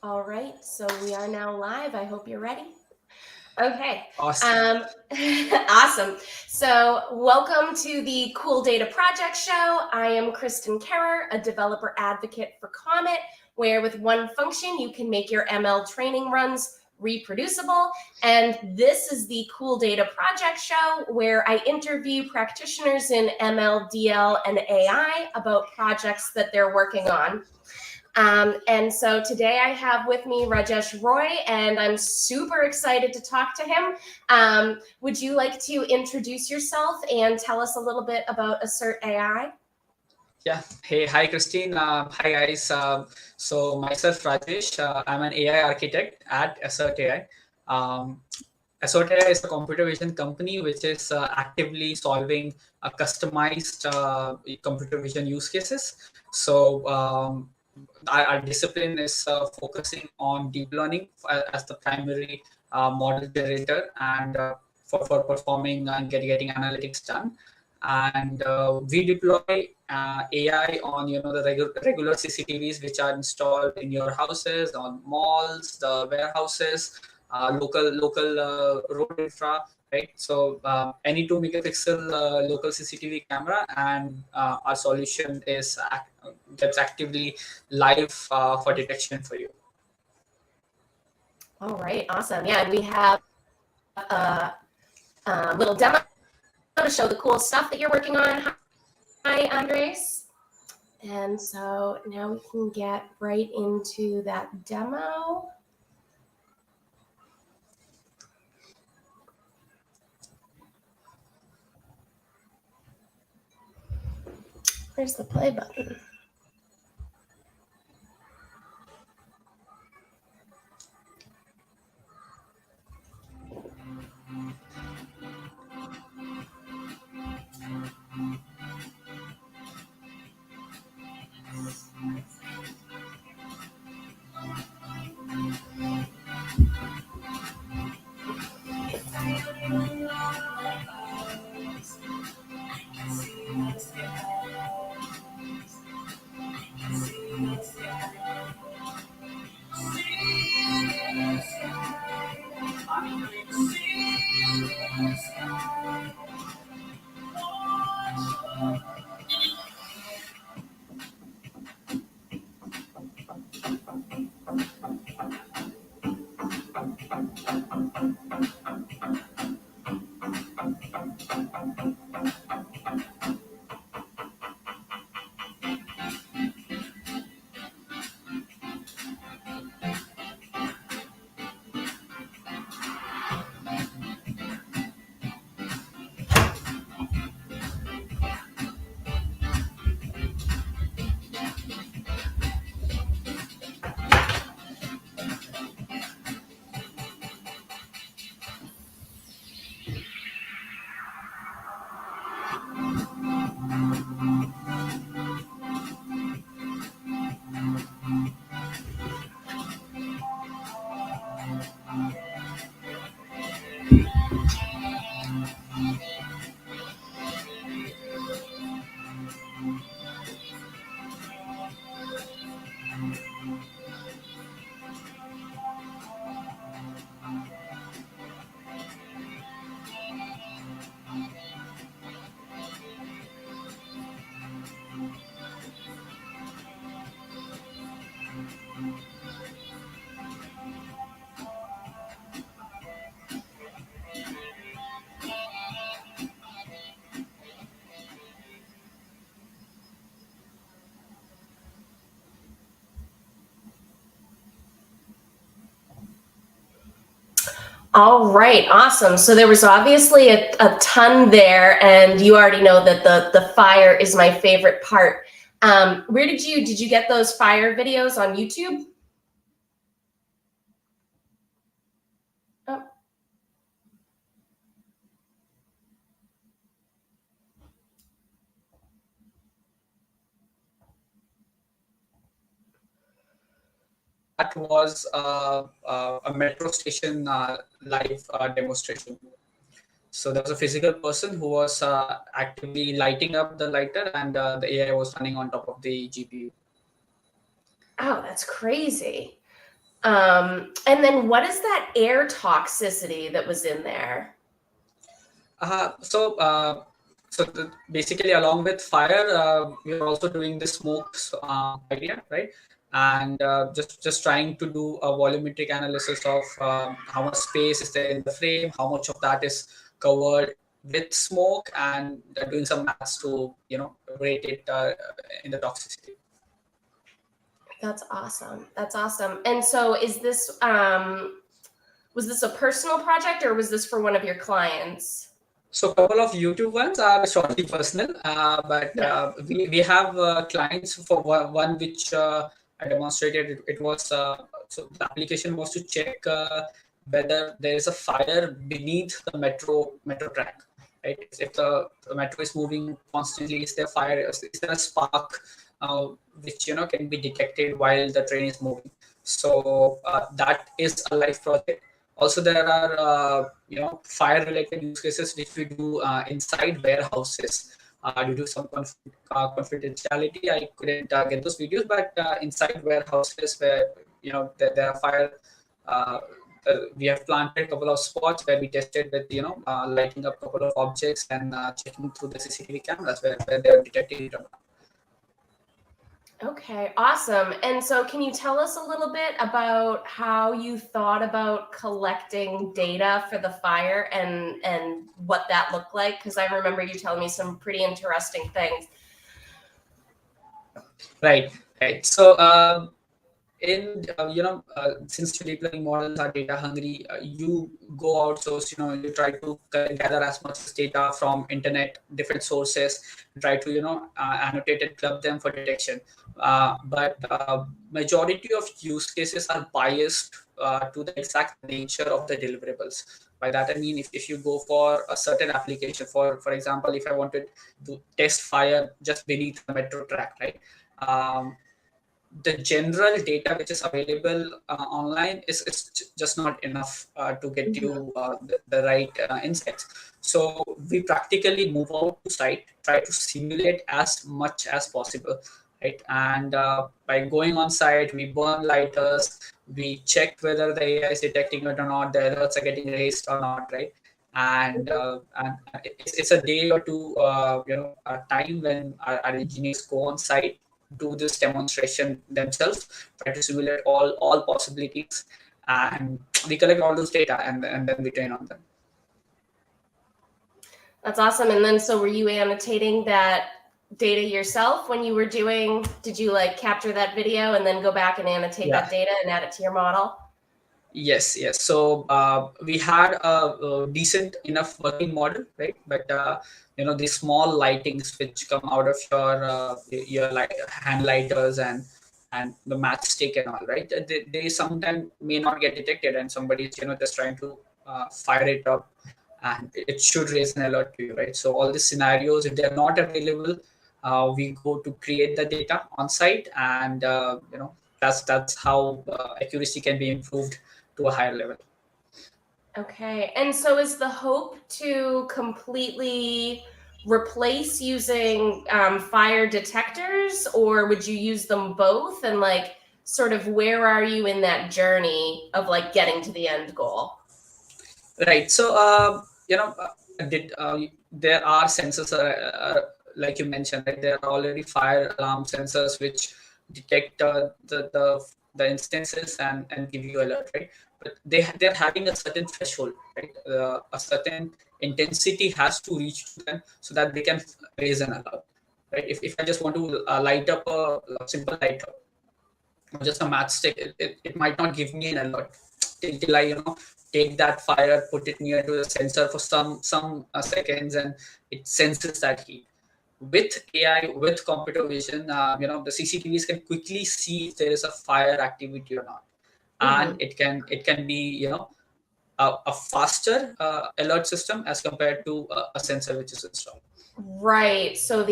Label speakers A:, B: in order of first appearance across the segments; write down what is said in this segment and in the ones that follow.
A: All right, so we are now live. I hope you're ready. Okay.
B: Awesome.
A: Awesome. So, welcome to the Cool Data Project Show. I am Kristen Kerrer, a developer advocate for Comet, where with one function you can make your ML training runs reproducible. And this is the Cool Data Project Show, where I interview practitioners in ML, DL, and AI about projects that they're working on. And so today I have with me Rajesh Roy, and I'm super excited to talk to him. Would you like to introduce yourself and tell us a little bit about Assert AI?
B: Yeah. Hey, hi, Christine. Hi, guys. So myself, Rajesh. I'm an AI architect at Assert AI. Um, Assert AI is a computer vision company which is actively solving customized computer vision use cases. So our discipline is focusing on deep learning as the primary model generator and for performing and getting analytics done. And we deploy AI on the regular CCTVs which are installed in your houses, on malls, the warehouses, local road infra, right? So any 2 megapixel local CCTV camera, and our solution is gets actively live for detection for you.
A: All right, awesome. Yeah, and we have a little demo to show the cool stuff that you're working on. Hi, Andres. And so now we can get right into that demo. Where's the play button? All right, awesome. So there was obviously a ton there, and you already know that the fire is my favorite part. Where did you get those fire videos on YouTube? Oh.
B: That was a metro station live demonstration. So there was a physical person who was actively lighting up the lighter, and the AI was running on top of the GPU.
A: Oh, that's crazy. And then what is that air toxicity that was in there?
B: Uh, so, uh, Basically, along with fire, we are also doing the smoke idea, right? And just trying to do a volumetric analysis of how much space is there in the frame, how much of that is covered with smoke, and doing some maths to rate it in the toxicity.
A: That's awesome. That's awesome. And so is this was this a personal project or was this for one of your clients?
B: So a couple of YouTube ones are shortly personal, but
A: Yeah.
B: we have clients for one which I demonstrated. It was so the application was to check whether there is a fire beneath the metro track. Right, if the metro is moving constantly, is there fire? Is there a spark which can be detected while the train is moving? So that is a live project. Also, there are fire related use cases which we do inside warehouses due to some confidentiality. I couldn't get those videos, but inside warehouses where there are fire, uh, we have planted a couple of spots where we tested with lighting up a couple of objects and checking through the CCTV cameras where they are detecting it.
A: Okay, awesome. And so can you tell us a little bit about how you thought about collecting data for the fire and what that looked like? Because I remember you telling me some pretty interesting things.
B: Right, right. So in since your deep learning models are data hungry, you go outsource. You try to gather as much as data from internet, different sources, try to annotate and club them for detection. But majority of use cases are biased to the exact nature of the deliverables. By that I mean, if you go for a certain application, for example, if I wanted to test fire just beneath the metro track, right? The general data which is available online is just not enough to get
A: Mhm.
B: you the right insights. So we practically move out to site, try to simulate as much as possible, right? And by going on site, we burn lighters, we check whether the AI is detecting it or not, the alerts are getting raised or not, right? And it's a day or two time when our engineers go on site, do this demonstration themselves, try to simulate all possibilities, and we collect all those data and then we train on them.
A: That's awesome. And then so were you annotating that data yourself when you were doing, did you like capture that video and then go back and annotate
B: Yeah.
A: that data and add it to your model?
B: Yes. So we had a decent enough working model, right? But the small lightings which come out of your hand lighters and the matchstick and all, right? They sometimes may not get detected, and somebody's just trying to fire it up, and it should raise an alert to you, right? So all these scenarios, if they're not available, we go to create the data on site, and that's how accuracy can be improved to a higher level.
A: Okay. And so is the hope to completely replace using fire detectors, or would you use them both? And like, sort of, where are you in that journey of like getting to the end goal?
B: Right. So, there are sensors, like you mentioned, right? There are already fire alarm sensors which detect the instances and give you alert, right? But they're having a certain threshold, right? A certain intensity has to reach to them so that they can raise an alert, right? If I just want to light up a simple lighter, just a matchstick, it might not give me an alert till I take that fire, put it near to the sensor for some seconds, and it senses that heat. With AI, with computer vision, the CCTVs can quickly see if there is a fire activity or not, and
A: Mhm.
B: it can be a faster alert system as compared to a sensor which is installed.
A: Right. So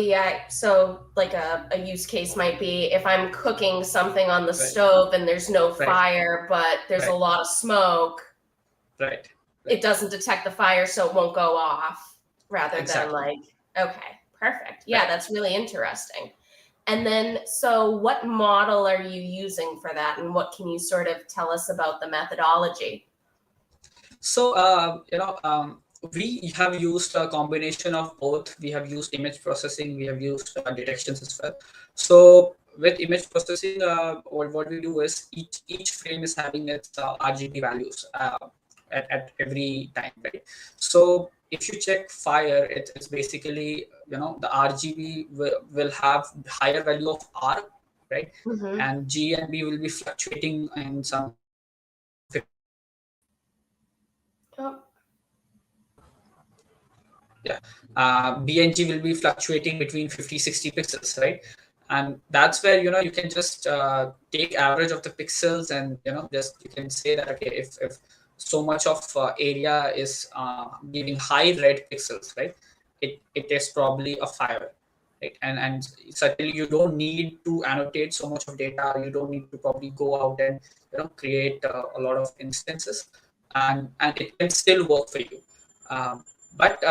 A: so like a use case might be if I'm cooking something on the
B: Right,
A: stove and there's no
B: right,
A: fire, but there's a
B: right,
A: lot of smoke,
B: right,
A: it
B: right.
A: doesn't detect the fire, so it won't go off rather than
B: Exactly.
A: like, okay, perfect. Yeah,
B: Right.
A: that's really interesting. And then, so what model are you using for that, and what can you sort of tell us about the methodology?
B: So, we have used a combination of both. We have used image processing, we have used detections as well. So, with image processing, what we do is each frame is having its RGB values at every time, right? So, if you check fire, it's basically, the RGB will have higher value of R, right?
A: Mm-hmm.
B: And G and B will be fluctuating in some
A: Oh.
B: yeah BNG will be fluctuating between 50-60 pixels, right? And that's where you can just take average of the pixels, and just you can say that, okay, if so much of area is giving high red pixels, right, it is probably a fire, right? And certainly you don't need to annotate so much of data, you don't need to probably go out and create a lot of instances, and it can still work for you. But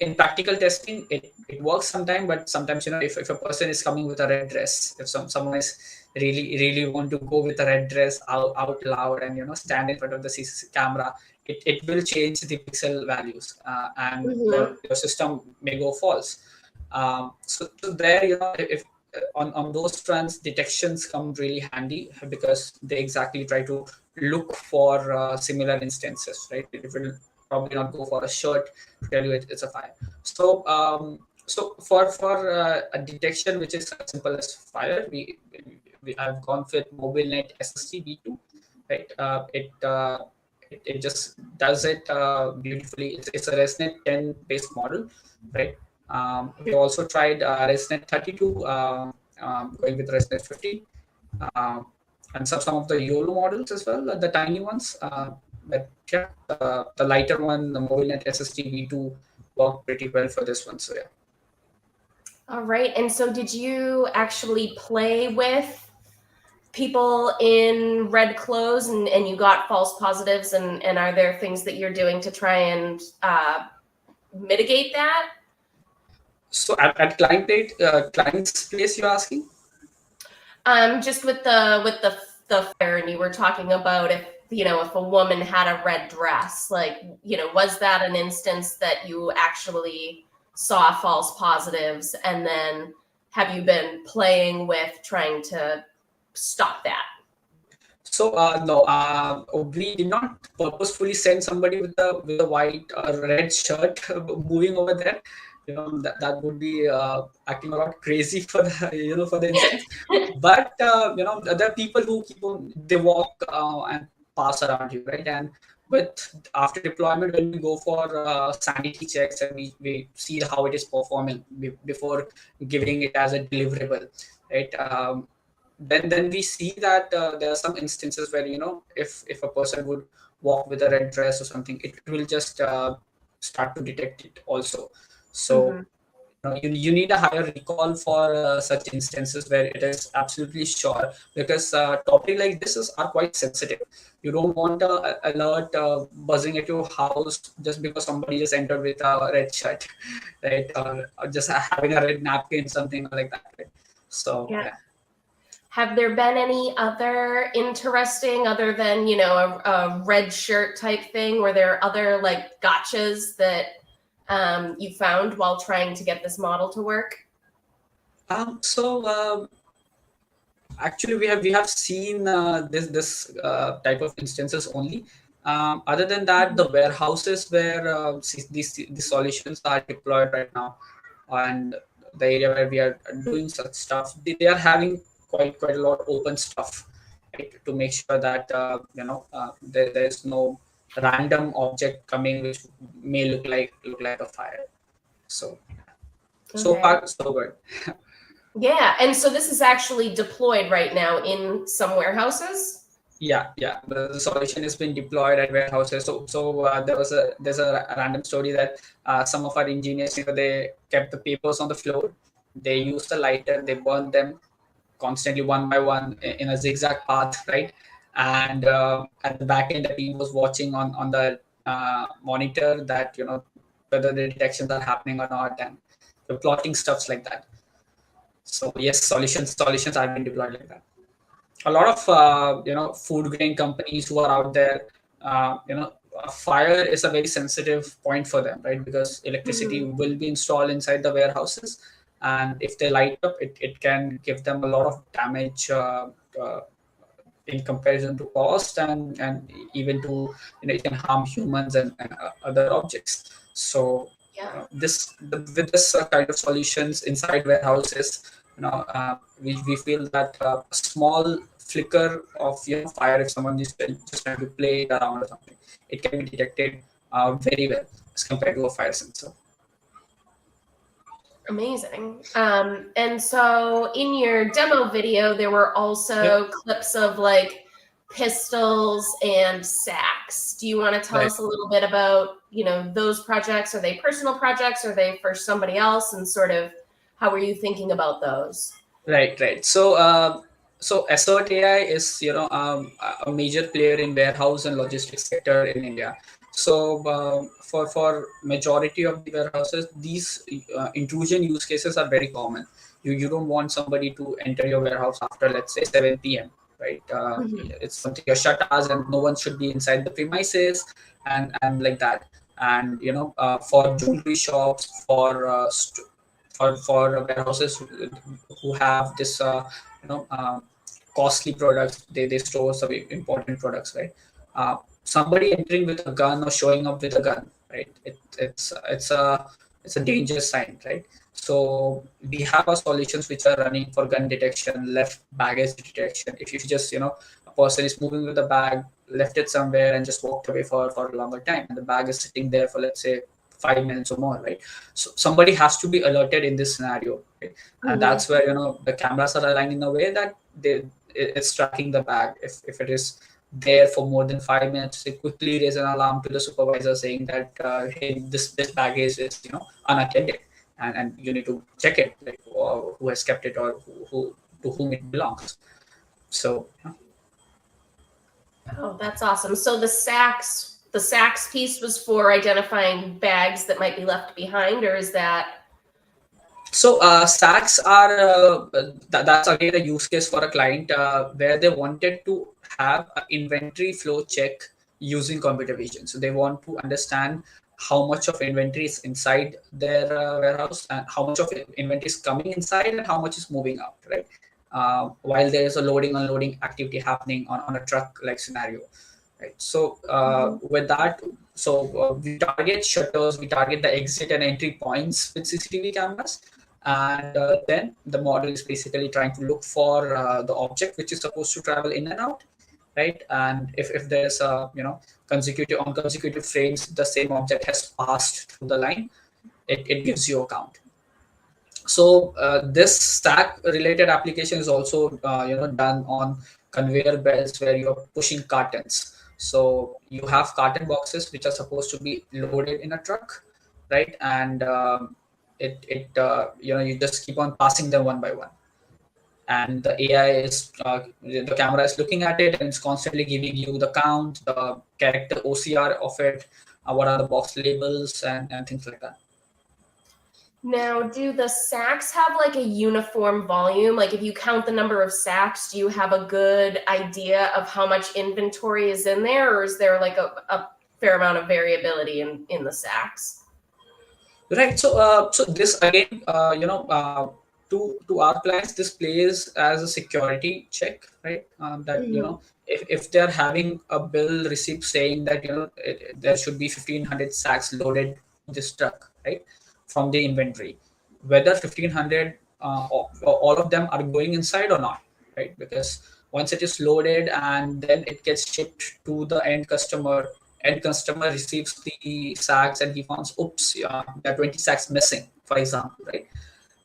B: in practical testing, it works sometimes, but sometimes if a person is coming with a red dress, if someone is really want to go with a red dress out loud and stand in front of the camera, it will change the pixel values, and
A: Mm-hmm.
B: your system may go false. So there, if on those fronts, detections come really handy, because they exactly try to look for similar instances, right? It will probably not go for a shirt to tell you it's a fire. So for a detection which is as simple as fire, we have gone with MobileNet SST V2, right? It just does it beautifully. It's a ResNet 10 based model, right? We also tried ResNet 32, going with ResNet 50, um, and some of the YOLO models as well, the tiny ones. But yeah, the lighter one, the MobileNet SST V2, worked pretty well for this one. So yeah.
A: All right. And so did you actually play with people in red clothes, and you got false positives, and are there things that you're doing to try and mitigate that?
B: So at client's place, you're asking?
A: Just with the fire, and you were talking about if a woman had a red dress, like, was that an instance that you actually saw false positives, and then have you been playing with trying to stop that?
B: So no, we did not purposefully send somebody with a white or red shirt moving over there. That would be acting a lot crazy for the for the instance. But there are people who keep on, they walk and pass around you, right? And with after deployment, when we go for sanity checks, and we see how it is performing before giving it as a deliverable, right? Then we see that there are some instances where if a person would walk with a red dress or something, it will just start to detect it also. So
A: Mm-hmm.
B: you need a higher recall for such instances where it is absolutely sure, because topic like this are quite sensitive. You don't want a alert buzzing at your house just because somebody just entered with a red shirt, right? Or just having a red napkin, something like that, right? So
A: Yeah.
B: yeah.
A: Have there been any other interesting, other than, a red shirt type thing? Were there other like gotchas that you found while trying to get this model to work?
B: So actually, we have seen this type of instances only. Other than that, the warehouses where these solutions are deployed right now, and the area where we are doing such stuff, they are having quite a lot of open stuff, right? To make sure that there is no random object coming which may look like a fire. So so
A: Okay.
B: far so good.
A: Yeah, and so this is actually deployed right now in some warehouses.
B: Yeah. The solution has been deployed at warehouses. So there's a random story that some of our engineers, they kept the papers on the floor. They used a lighter. They burned them constantly one by one in a zigzag path, right? And at the back end, the team was watching on the monitor that whether the detections are happening or not, and the plotting stuffs like that. So yes, solutions have been deployed like that. A lot of food grain companies who are out there, fire is a very sensitive point for them, right? Because electricity
A: Mhm.
B: will be installed inside the warehouses, and if they light up, it can give them a lot of damage uh, in comparison to cost, and even to, it can harm humans and other objects. So
A: Yeah.
B: with this kind of solutions inside warehouses, we feel that a small flicker of fire, if someone is just trying to play it around or something, it can be detected very well as compared to a fire sensor.
A: Amazing. And so in your demo video, there were
B: Yeah,
A: also clips of like pistols and sacks. Do you want to tell
B: right.
A: us a little bit about, those projects? Are they personal projects? Are they for somebody else? And sort of how were you thinking about those?
B: Right. So Assert AI is, a major player in warehouse and logistics sector in India. So for majority of the warehouses, these intrusion use cases are very common. You don't want somebody to enter your warehouse after, let's say, 7 p.m. Right?
A: Mhm.
B: It's something your shut hours, and no one should be inside the premises, and like that. And for jewelry shops, for warehouses who have this costly products, they store some important products, right? Somebody entering with a gun or showing up with a gun, right? It's a dangerous sign, right? So we have our solutions which are running for gun detection, left baggage detection. If you just, a person is moving with a bag, left it somewhere and just walked away for a longer time, and the bag is sitting there for, let's say, 5 minutes or more, right? So somebody has to be alerted in this scenario, right? And
A: Mhm.
B: that's where, the cameras are aligned in a way that it's tracking the bag. If it is there for more than 5 minutes, it quickly raise an alarm to the supervisor saying that, hey, this baggage is, unattended, and you need to check it, like, who has kept it, or who to whom it belongs. So
A: Oh, that's awesome. So the sacks piece was for identifying bags that might be left behind, or is that?
B: SACs are that's again a use case for a client where they wanted to have an inventory flow check using computer vision. So they want to understand how much of inventory is inside their warehouse, and how much of inventory is coming inside and how much is moving out, right? While there is a loading unloading activity happening on a truck like scenario, right? So
A: Mhm.
B: with that, we target shutters, we target the exit and entry points with CCTV cameras, and then the model is basically trying to look for the object which is supposed to travel in and out, right? And if there's a, consecutive frames the same object has passed through the line, it gives you a count. So this stack related application is also done on conveyor belts where you're pushing cartons. So you have carton boxes which are supposed to be loaded in a truck, right? And you just keep on passing them one by one, and the AI is the camera is looking at it, and it's constantly giving you the count, the character OCR of it, what are the box labels, and things like that.
A: Now, do the sacks have like a uniform volume? Like if you count the number of sacks, do you have a good idea of how much inventory is in there, or is there like a fair amount of variability in the sacks?
B: Right. So this again, to our clients, this plays as a security check, right? That,
A: Mhm.
B: if they're having a bill receipt saying that, there should be 1,500 sacks loaded in this truck, right, from the inventory, whether 1,500 all of them are going inside or not, right? Because once it is loaded and then it gets shipped to the end customer receives the sacks and he finds, oops, there are 20 sacks missing, for example, right?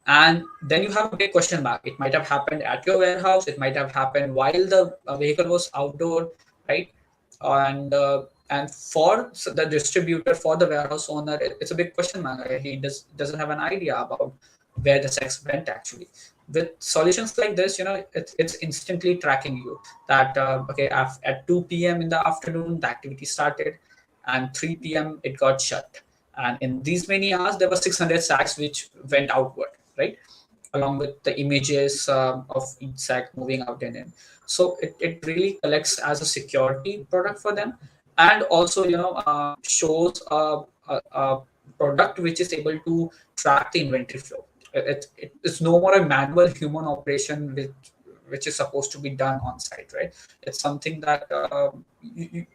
B: And then you have a big question mark. It might have happened at your warehouse, it might have happened while the vehicle was outdoor, right? And for the distributor, for the warehouse owner, it's a big question mark. He doesn't have an idea about where the sacks went actually. With solutions like this, it's instantly tracking you that, okay, at 2 p.m. in the afternoon the activity started, and 3 p.m. it got shut, and in these many hours there were 600 sacks which went outward, right? along with the images of each sack moving out and in. So it really collects as a security product for them, and also shows a product which is able to track the inventory flow. It's no more a manual human operation which is supposed to be done on site, right? It's something that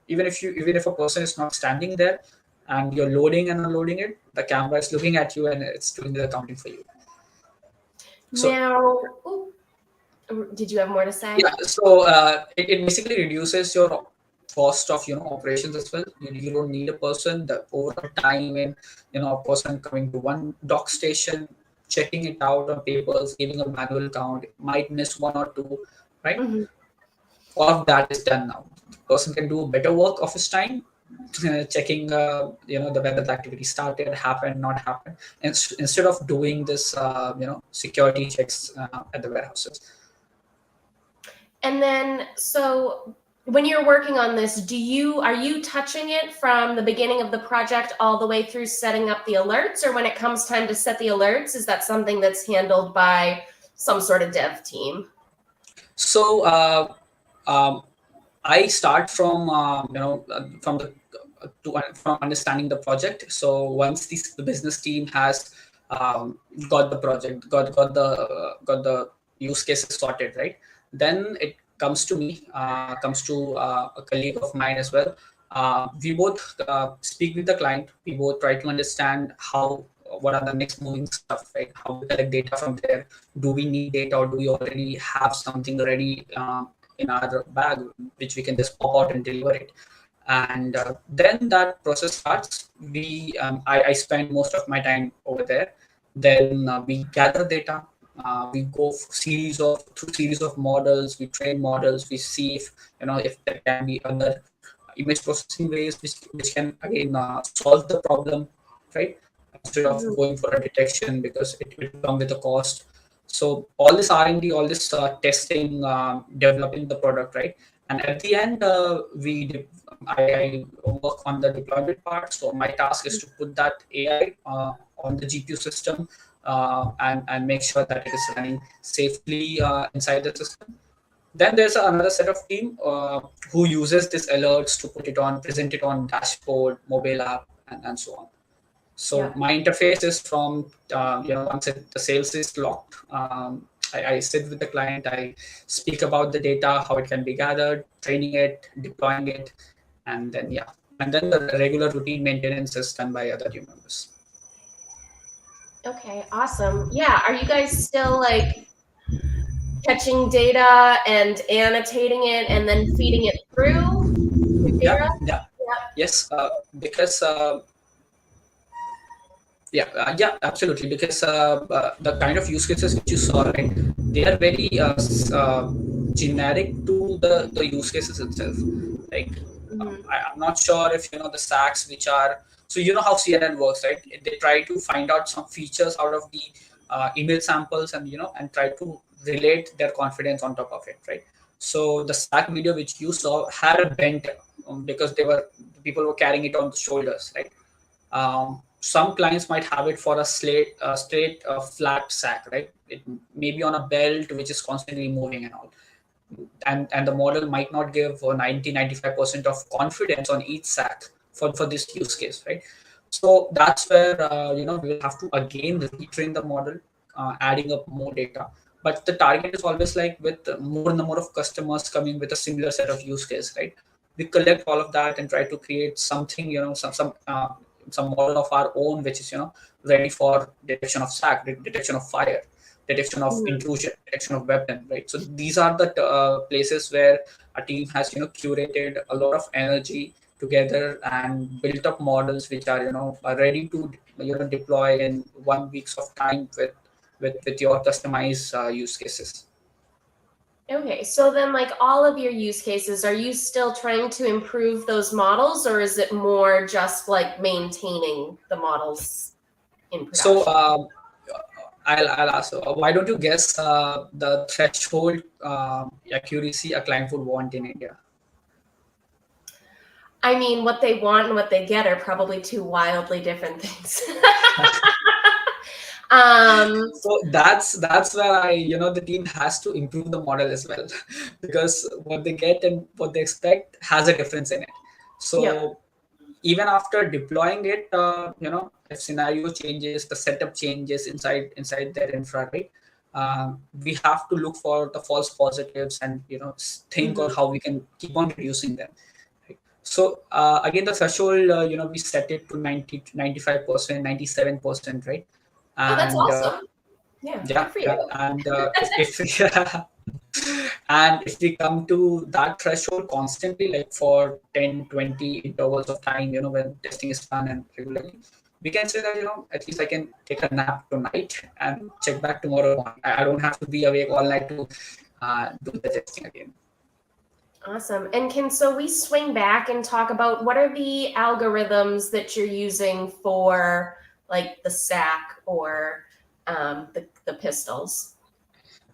B: even if a person is not standing there and you're loading and unloading it, the camera is looking at you and it's doing the accounting for you. So
A: Now, did you have more to say?
B: yeah, so it basically reduces your cost of operations as well. You don't need a person. The overall time in a person coming to one dock station, checking it out on papers, giving a manual count, might miss one or two, right?
A: Mm-hmm.
B: All of that is done now. The person can do better work of his time, checking the whether the activity started, happened, not happened, instead of doing this security checks at the warehouses.
A: And then, so when you're working on this, are you touching it from the beginning of the project all the way through setting up the alerts, or when it comes time to set the alerts, is that something that's handled by some sort of dev team?
B: So I start from from understanding the project. So once the business team has got the project, got the use cases sorted, right? Then it comes to me, comes to a colleague of mine as well. We both speak with the client. We both try to understand what are the next moving stuff, right? How we collect data from there. Do we need data, or do we already have something ready in our bag which we can just pop out and deliver it? And then that process starts. I spend most of my time over there. Then we gather data. We go through series of models. We train models. We see if there can be other image processing ways which can again solve the problem, right? Instead of going for a detection, because it will come with a cost. So all this R&D, all this testing, developing the product, right? And at the end, I work on the deployment part. So my task is to put that AI on the GPU system, and make sure that it is running safely inside the system. Then there's another set of team who uses this alerts to present it on dashboard, mobile app, and so on. So my interface is from once the sales is locked, I sit with the client. I speak about the data, how it can be gathered, training it, deploying it, and then the regular routine maintenance is done by other team members.
A: Okay, awesome. Yeah, are you guys still like catching data and annotating it and then feeding it through?
B: Yes, because absolutely. Because the kind of use cases which you saw, right, they are very generic to the use cases itself. Like, I'm not sure if the stacks which are, so how CNN works, right? They try to find out some features out of the image samples, and and try to relate their confidence on top of it, right? So the stack video which you saw had a bent, because people were carrying it on the shoulders, right? Some clients might have it for a straight flat sack, right? It may be on a belt which is constantly moving and all, and the model might not give 95% of confidence on each sack for this use case, right? So that's where we will have to again retrain the model, adding up more data. But the target is always like with more number of customers coming with a similar set of use case, right? We collect all of that and try to create something, some model of our own, which is ready for detection of sack, detection of fire, detection of intrusion, detection of weapon, right? So these are the places where a team has curated a lot of energy together and built up models which are ready to deploy in 1 week's of time with your customized use cases.
A: Okay, so then like all of your use cases, are you still trying to improve those models, or is it more just like maintaining the models in production?
B: So I'll ask, why don't you guess the threshold accuracy a client would want in India?
A: I mean, what they want and what they get are probably two wildly different things.
B: So that's where the team has to improve the model as well, because what they get and what they expect has a difference in it.
A: Yep.
B: So even after deploying it, if scenario changes, the setup changes inside their infra, right? We have to look for the false positives and think on
A: Mhm.
B: how we can keep on reducing them. Right? So again, the threshold, we set it to 90 to 95%, 97%, right?
A: Oh, that's
B: And
A: awesome. Yeah,
B: yeah,
A: good for
B: yeah,
A: you.
B: and if yeah, and if we come to that threshold constantly, like for 10, 20 intervals of time, when testing is done and regularly, we can say that, at least I can take a nap tonight and check back tomorrow morning. I don't have to be awake all night to do the testing again.
A: Awesome. And so we swing back and talk about what are the algorithms that you're using for like the SAC or the pistols?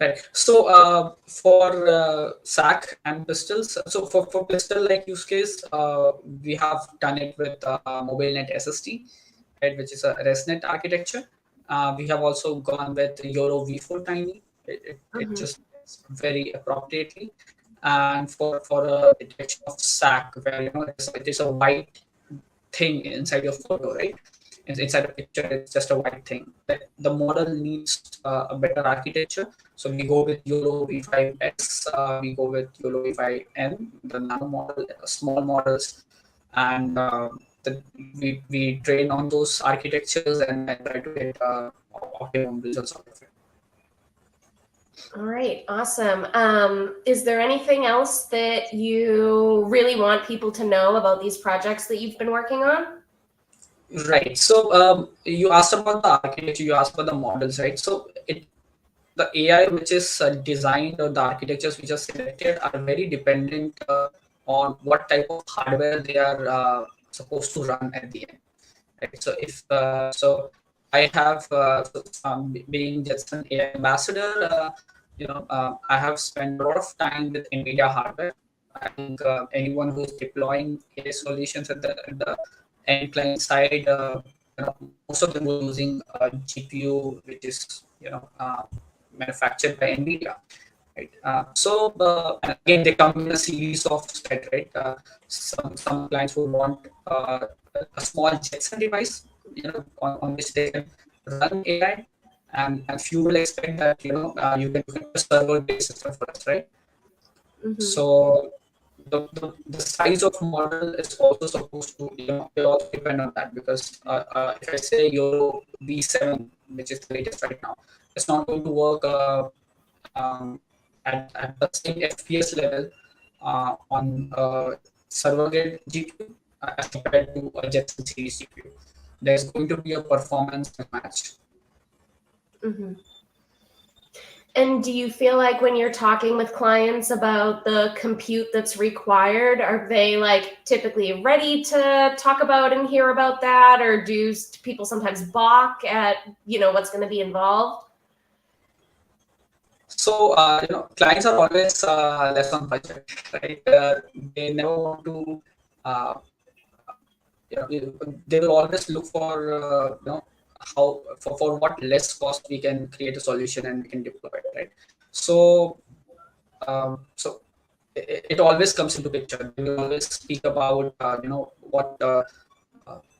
B: Right. So for SAC and pistols, so for pistol like use case, we have done it with MobileNet SSD, right, which is a ResNet architecture. We have also gone with Euro V4 Tiny. It
A: Mhm.
B: just fits very appropriately. And for a detection of SAC, where it is a white thing inside your photo, right? Inside a picture, it's just a white thing. But the model needs a better architecture. So we go with YOLO V5X, we go with YOLO V5M, the nano model, small models, and we train on those architectures and try to get optimum results out of it.
A: All right, awesome. Is there anything else that you really want people to know about these projects that you've been working on?
B: Right. So you asked about the architecture, you asked about the models, right? So the AI which is designed or the architectures which are selected are very dependent on what type of hardware they are supposed to run at the end. Right? So if I have being just an AI ambassador, I have spent a lot of time with NVIDIA hardware. I think anyone who's deploying AI solutions at the end client side, most of them were using a GPU which is manufactured by NVIDIA. Right. And again, they come in a series of set, right? Some clients would want a small Jetson device, on which they can run AI, and few will expect that you can do a server-based system for us, right?
A: Mm-hmm.
B: So the size of model is also supposed to will also depend on that, because if I say Euro V7, which is the latest right now, it's not going to work um, at the same FPS level on server grade GPU as compared to a Jetson series GPU. There's going to be a performance mismatch.
A: Mm-hmm. And do you feel like when you're talking with clients about the compute that's required, are they like typically ready to talk about and hear about that? Or do people sometimes balk at, what's going to be involved?
B: So, clients are always less on budget, right? They never want to, uh, they will always look for, how for what less cost we can create a solution and we can deploy it, right? So, so it always comes into picture. We will always speak about, what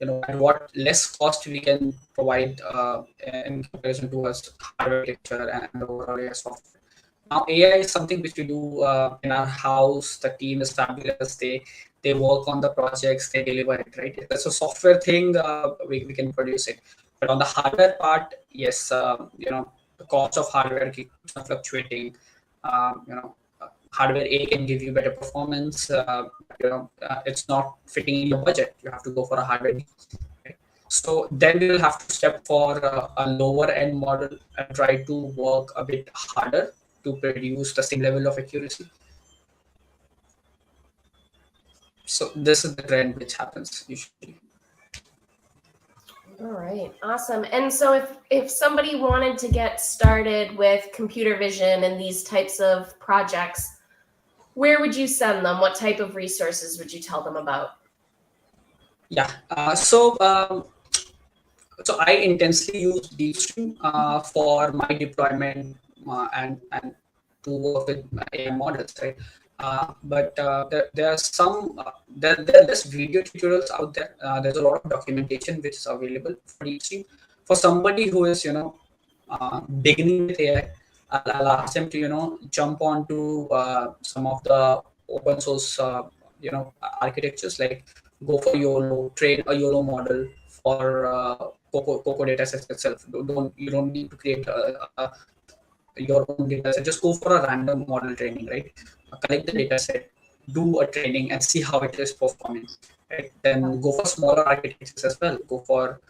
B: at what less cost we can provide in comparison to us hardware architecture and overall AI software. Now, AI is something which we do in our house. The team is fabulous. They work on the projects, they deliver it, right? If it's a software thing, we can produce it. But on the hardware part, yes, the cost of hardware keeps on fluctuating. Hardware A can give you better performance. It's not fitting in your budget. You have to go for a hardware B. Right? So then we will have to step for a lower end model and try to work a bit harder to produce the same level of accuracy. So this is the trend which happens usually.
A: All right, awesome. And so if somebody wanted to get started with computer vision and these types of projects, where would you send them? What type of resources would you tell them about?
B: Yeah. So So I intensely use DeepStream for my deployment and to work with AI models, right? But there are some there are less video tutorials out there. There's a lot of documentation which is available for DeepStream. For somebody who is beginning with AI, I'll ask them to jump onto some of the open source architectures, like go for YOLO, train a YOLO model for Coco datasets itself. You don't need to create your own dataset. Just go for a random model training, right? Collect the dataset, do a training, and see how it is performing. Right? Then go for smaller architectures as well. Go for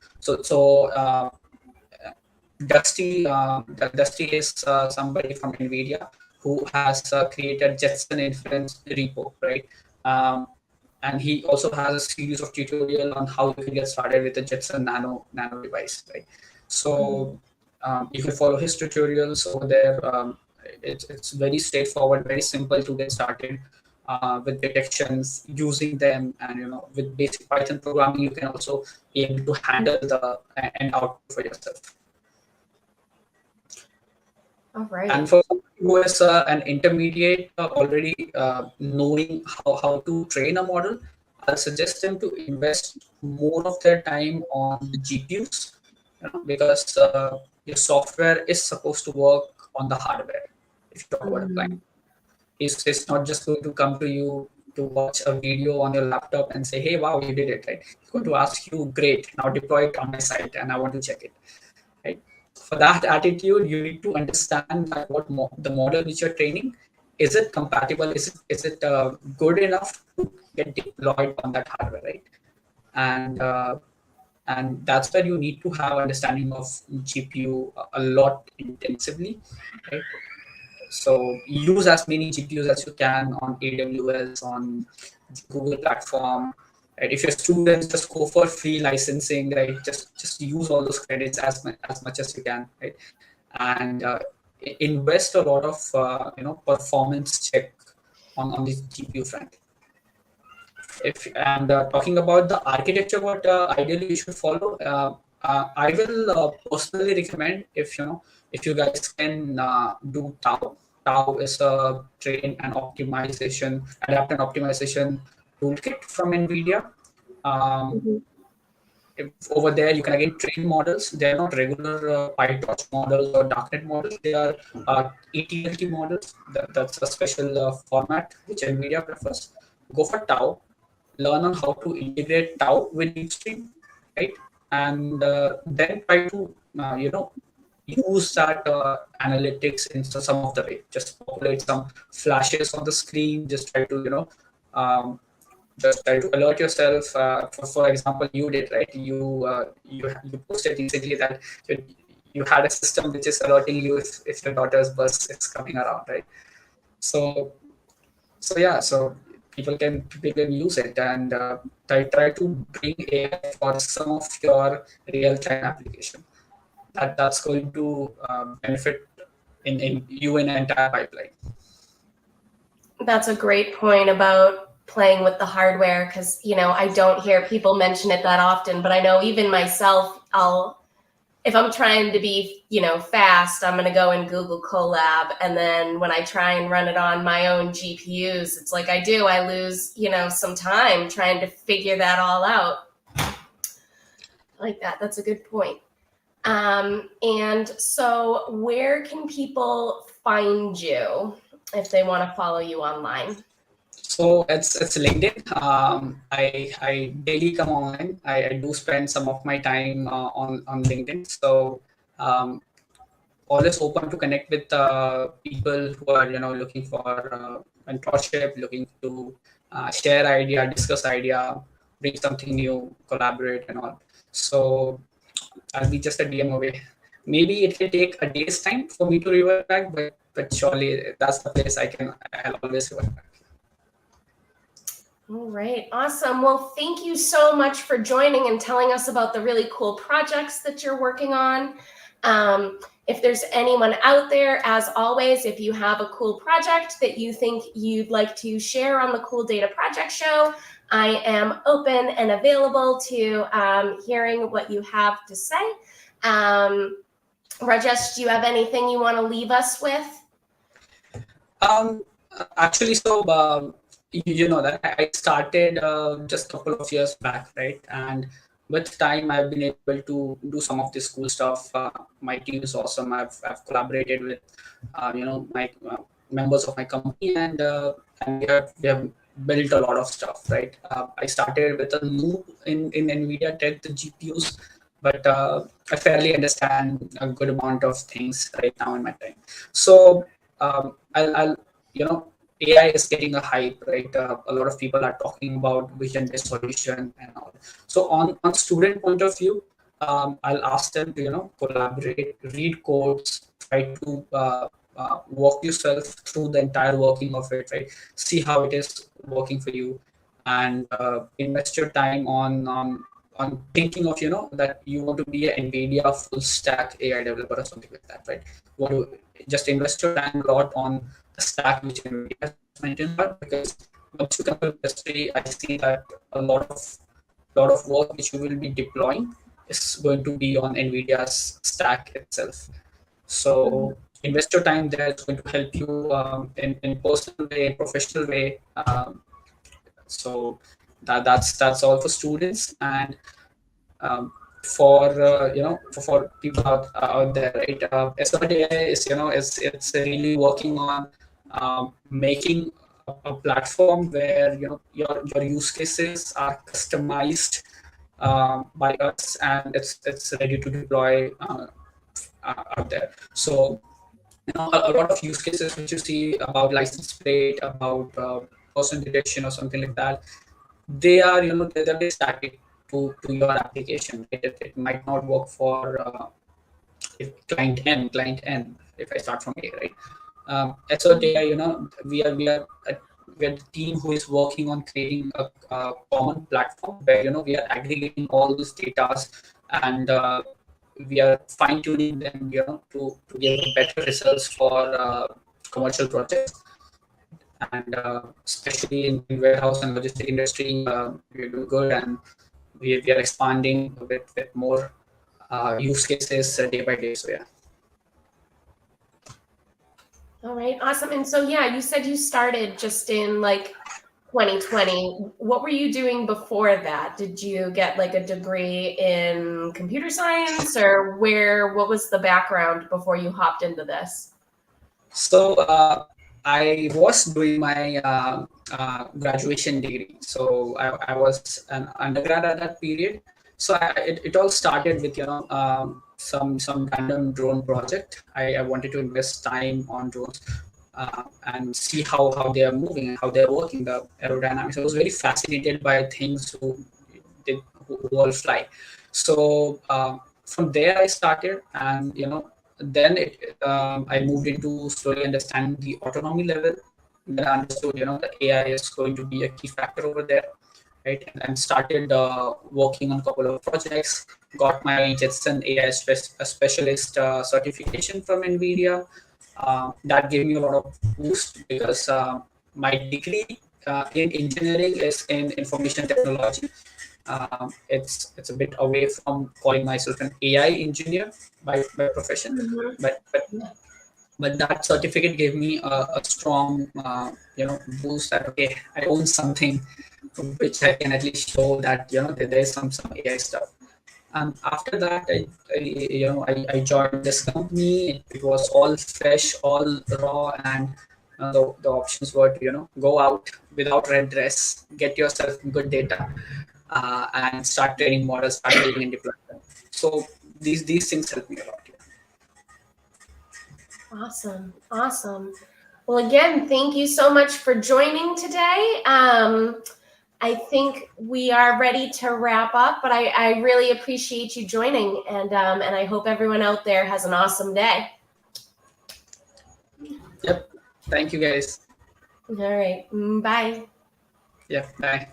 B: Dusty is somebody from NVIDIA who has created Jetson Inference repo, right? Um, and he also has a series of tutorial on how you can get started with the Jetson Nano device, right? So you can follow his tutorials over there. It's very straightforward, very simple to get started with detections, using them, and with basic Python programming, you can also be able to handle the end output for yourself.
A: All right.
B: And for someone who is an intermediate already knowing how to train a model, I'll suggest them to invest more of their time on the GPUs, because your software is supposed to work on the hardware. If you talk about a client, it's not just going to come to you to watch a video on your laptop and say, "Hey, wow, you did it!" Right? It's going to ask you, "Great, now deploy it on my site, and I want to check it." Right? For that attitude, you need to understand that the model which you're training, is it compatible? Is it good enough to get deployed on that hardware, right? And that's where you need to have understanding of GPU a lot intensively, right? So use as many GPUs as you can on AWS, on Google platform. Right? If you're students, just go for free licensing, right? Just use all those credits as much as you can, right? And invest a lot of performance check on the GPU front. Talking about the architecture, what ideally you should follow, I will personally recommend, if you guys can do Tau. Tau is a adapt and optimization toolkit from NVIDIA. Over there, you can again train models. They are not regular PyTorch models or darknet models. They are ETLT models. That's a special format which NVIDIA prefers. Go for Tau, learn on how to integrate Tau with DeepStream, right? And then try to use that analytics in some of the way. Just populate some flashes on the screen. Just try to um, just try to alert yourself. For example, you did, right? You posted recently that you had a system which is alerting you if your daughter's bus is coming around, right? So so people can use it, and try to bring AI for some of your real time application. That's going to benefit in you in an entire pipeline.
A: That's a great point about playing with the hardware, because I don't hear people mention it that often, but I know even myself, if I'm trying to be fast, I'm going to go in Google Colab, and then when I try and run it on my own GPUs, it's like I lose some time trying to figure that all out. I like that. That's a good point. And so where can people find you if they want to follow you online?
B: So it's LinkedIn. I daily come online. I do spend some of my time on LinkedIn. So always open to connect with people who are looking for mentorship, looking to share idea, discuss idea, bring something new, collaborate, and all. So I'll be just a DM away. Maybe it can take a day's time for me to revert back, but surely that's the place I'll always revert back.
A: All right, awesome. Well, thank you so much for joining and telling us about the really cool projects that you're working on. If there's anyone out there, as always, if you have a cool project that you think you'd like to share on the Cool Data Project Show, I am open and available to hearing what you have to say. Rajesh, do you have anything you want to leave us with?
B: Actually, so you know that I started just a couple of years back, right? And with time, I've been able to do some of this cool stuff. My team is awesome. I've collaborated with my members of my company, and we have built a lot of stuff, right? I started with a noob in NVIDIA Tech, the GPUs, but I fairly understand a good amount of things right now in my time. So I'll AI is getting a hype, right? A lot of people are talking about vision-based solution and all. So on student point of view, I'll ask them to collaborate, read codes, try to walk yourself through the entire working of it, right? See how it is working for you, and invest your time on thinking of that you want to be an NVIDIA full stack AI developer or something like that, right? You want to just invest your time a lot on the stack which NVIDIA has mentioned, but because once you come to industry, I see that a lot of work which you will be deploying is going to be on NVIDIA's stack itself. So invest your time there. It's going to help you in personal way, professional way. So that's all for students, and for for people out there, right? SRDI is it's really working on making a platform where your use cases are customized by us, and it's ready to deploy out there. So a lot of use cases which you see about license plate, about person detection or something like that, they are they're very static to your application, right? It might not work for if client N, if I start from A, right? SOTI, we are the team who is working on creating a common platform where we are aggregating all these data, and we are fine tuning them to give better results for commercial projects, and especially in warehouse and logistic industry, we're doing good, and we are expanding with more use cases day by day. So yeah.
A: All right, awesome. And so, yeah, you said you started just in like 2020. What were you doing before that? Did you get like a degree in computer science, or what was the background before you hopped into this?
B: So I was doing my graduation degree. So I was an undergrad at that period. So it all started with some random drone project. I wanted to invest time on drones and see how they are moving and how they are working, the aerodynamics. I was very fascinated by things who all fly. So from there I started, and then I moved into slowly understanding the autonomy level. Then I understood the AI is going to be a key factor over there, right? And started working on a couple of projects. Got my Jetson AI specialist certification from NVIDIA. That gave me a lot of boost because my degree in engineering is in information technology. It's a bit away from calling myself an AI engineer by profession, but but that certificate gave me a strong boost that okay, I own something which I can at least show that there is some AI stuff. And after that, I joined this company. It was all fresh, all raw, and the options were to go out without red dress, get yourself good data, and start training models, start building and deploying them. So these things help me a lot. Yeah.
A: Awesome. Awesome. Well, again, thank you so much for joining today. I think we are ready to wrap up, but I really appreciate you joining, and I hope everyone out there has an awesome day.
B: Yep. Thank you, guys.
A: All right. Bye.
B: Yeah. Bye.